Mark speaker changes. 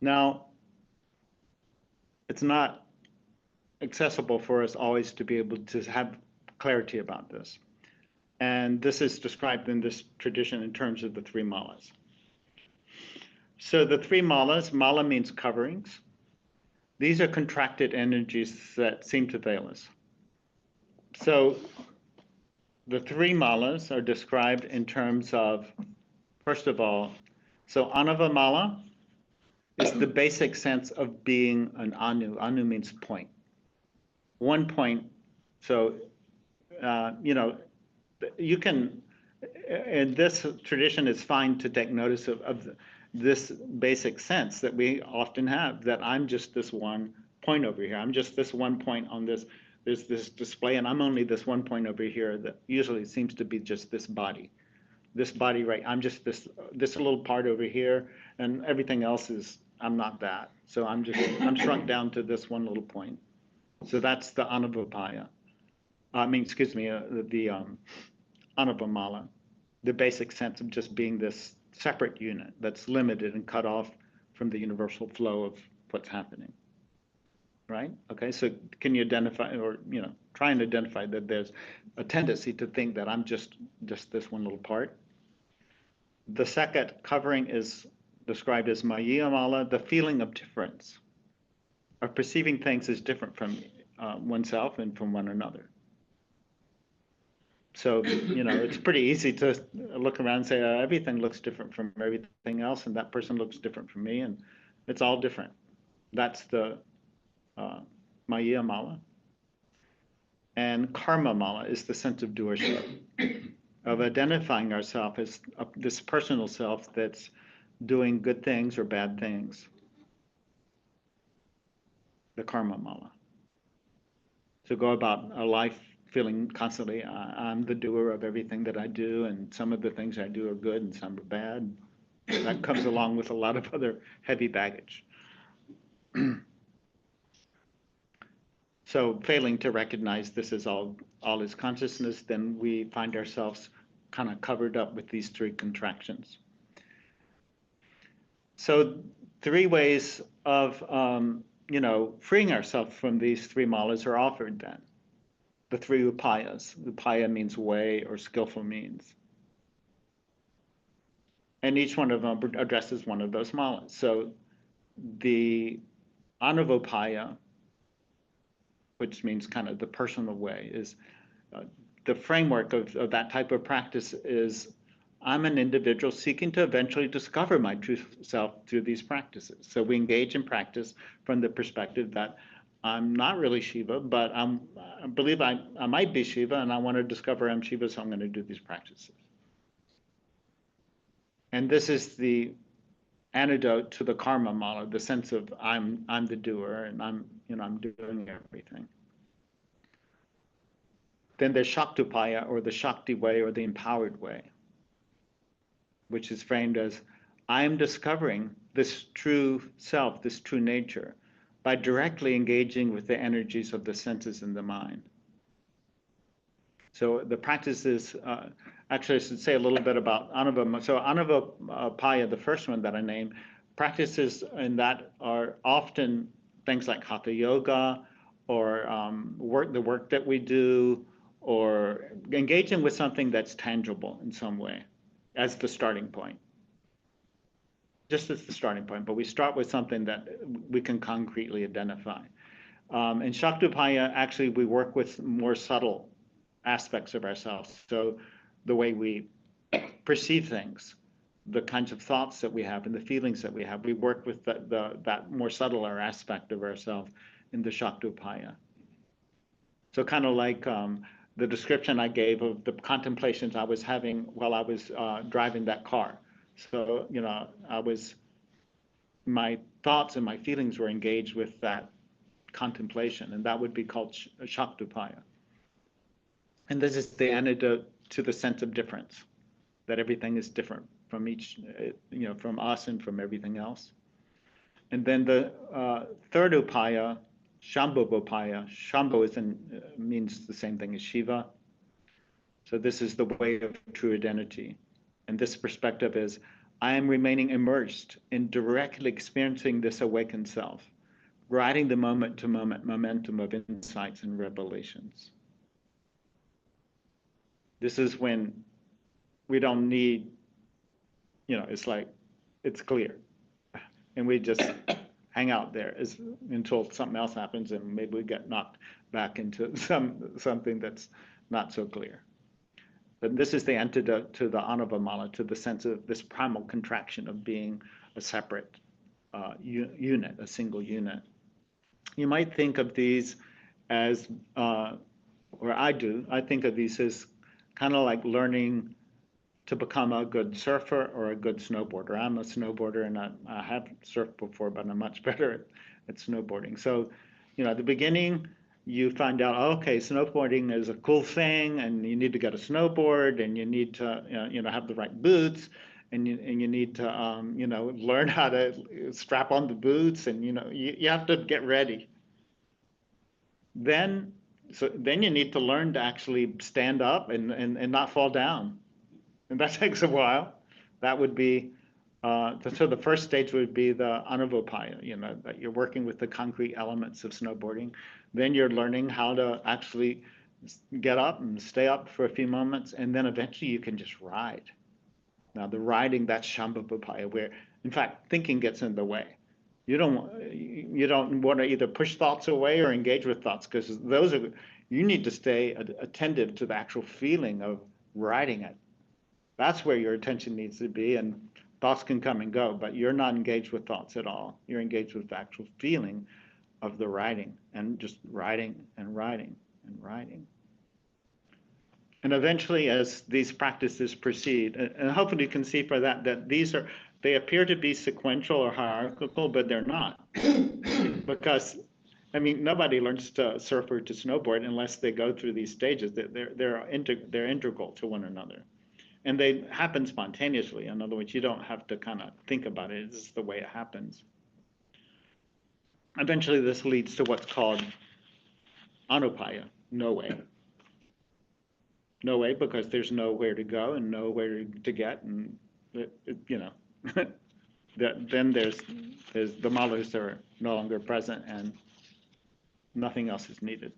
Speaker 1: Now, it's not accessible for us always to be able to have clarity about this. And this is described in this tradition in terms of the three malas. So the three malas, mala means coverings. These are contracted energies that seem to veil us. So the three malas are described in terms of, first of all, so anava mala is the basic sense of being an anu. Anu means point. One point. So, you can, in this tradition, it's fine to take notice of this basic sense that we often have, that I'm just this one point over here. I'm just this one point on this. There's this display, and I'm only this one point over here that usually seems to be just this body. This body, right? I'm just this little part over here, and everything else is, I'm not that. So I'm shrunk down to this one little point. So that's the anavapaya. The anavamala, the basic sense of just being this separate unit that's limited and cut off from the universal flow of what's happening. Right? Okay, so can you identify, or try and identify that there's a tendency to think that I'm just this one little part. The second covering is described as mayamala, the feeling of difference, of perceiving things as different from oneself and from one another. So, it's pretty easy to look around and say, everything looks different from everything else, and that person looks different from me, and it's all different. That's the Maya Mala. And Karma Mala is the sense of doership, of identifying ourselves as this personal self that's doing good things or bad things. The Karma Mala. So go about a life feeling constantly, I'm the doer of everything that I do, and some of the things I do are good and some are bad. That comes along with a lot of other heavy baggage. So failing to recognize this is all is consciousness, then we find ourselves kind of covered up with these three contractions. So 3 ways of freeing ourselves from these 3 malas are offered then. The 3 upayas. Upaya means way or skillful means. And each one of them addresses one of those malas. So the anavopaya, which means kind of the personal way, is the framework of that type of practice is I'm an individual seeking to eventually discover my true self through these practices. So we engage in practice from the perspective that I'm not really Shiva, but I believe I might be Shiva, and I want to discover I'm Shiva, so I'm going to do these practices. And this is the antidote to the karma mala, the sense of I'm the doer, and I'm doing everything. Then there's Shaktupaya, or the Shakti way, or the empowered way, which is framed as I am discovering this true self, this true nature, by directly engaging with the energies of the senses and the mind. So the practice is, actually I should say a little bit about Anava. So Anavapaya, the first one that I named, practices in that are often things like Hatha Yoga, or the work that we do, or engaging with something that's tangible in some way as the starting point. Just as the starting point, but we start with something that we can concretely identify. In Shaktupaya, actually, we work with more subtle aspects of ourselves. So the way we perceive things, the kinds of thoughts that we have and the feelings that we have, we work with that more subtler aspect of ourselves in the Shaktupaya. So kind of like the description I gave of the contemplations I was having while I was driving that car. So, my thoughts and my feelings were engaged with that contemplation, and that would be called Shaktupaya. And this is the antidote to the sense of difference, that everything is different from each, from us and from everything else. And then the third upaya, Shambhavopaya. Shambho means the same thing as Shiva. So this is the way of true identity. And this perspective is, I am remaining immersed in directly experiencing this awakened self, riding the moment-to-moment momentum of insights and revelations. This is when we don't need, it's like, it's clear. And we just hang out there until something else happens and maybe we get knocked back into something that's not so clear. But this is the antidote to the anavamala, to the sense of this primal contraction of being a separate unit, a single unit. You might think of these as, or I think of these as kind of like learning to become a good surfer or a good snowboarder. I'm a snowboarder and I have surfed before, but I'm much better at snowboarding. So, at the beginning, you find out, okay, snowboarding is a cool thing, and you need to get a snowboard, and you need to, have the right boots, and you need to, learn how to strap on the boots, and you have to get ready. Then you need to learn to actually stand up and not fall down, and that takes a while. That would be so the first stage would be the anavopaya, that you're working with the concrete elements of snowboarding. Then you're learning how to actually get up and stay up for a few moments, and then eventually you can just ride. Now the riding, that's shambhavapaya, where in fact thinking gets in the way. You don't want to either push thoughts away or engage with thoughts, because you need to stay attentive to the actual feeling of riding it. That's where your attention needs to be, and thoughts can come and go, but you're not engaged with thoughts at all. You're engaged with the actual feeling of the riding, and just riding and riding and riding. And eventually, as these practices proceed, and hopefully you can see for that they appear to be sequential or hierarchical, but they're not. Because, nobody learns to surf or to snowboard unless they go through these stages. They're integral to one another. And they happen spontaneously. In other words, you don't have to kind of think about it. It's just the way it happens. Eventually, this leads to what's called anupaya, no way. No way, because there's nowhere to go and nowhere to get, and then there's the malas are no longer present, and nothing else is needed.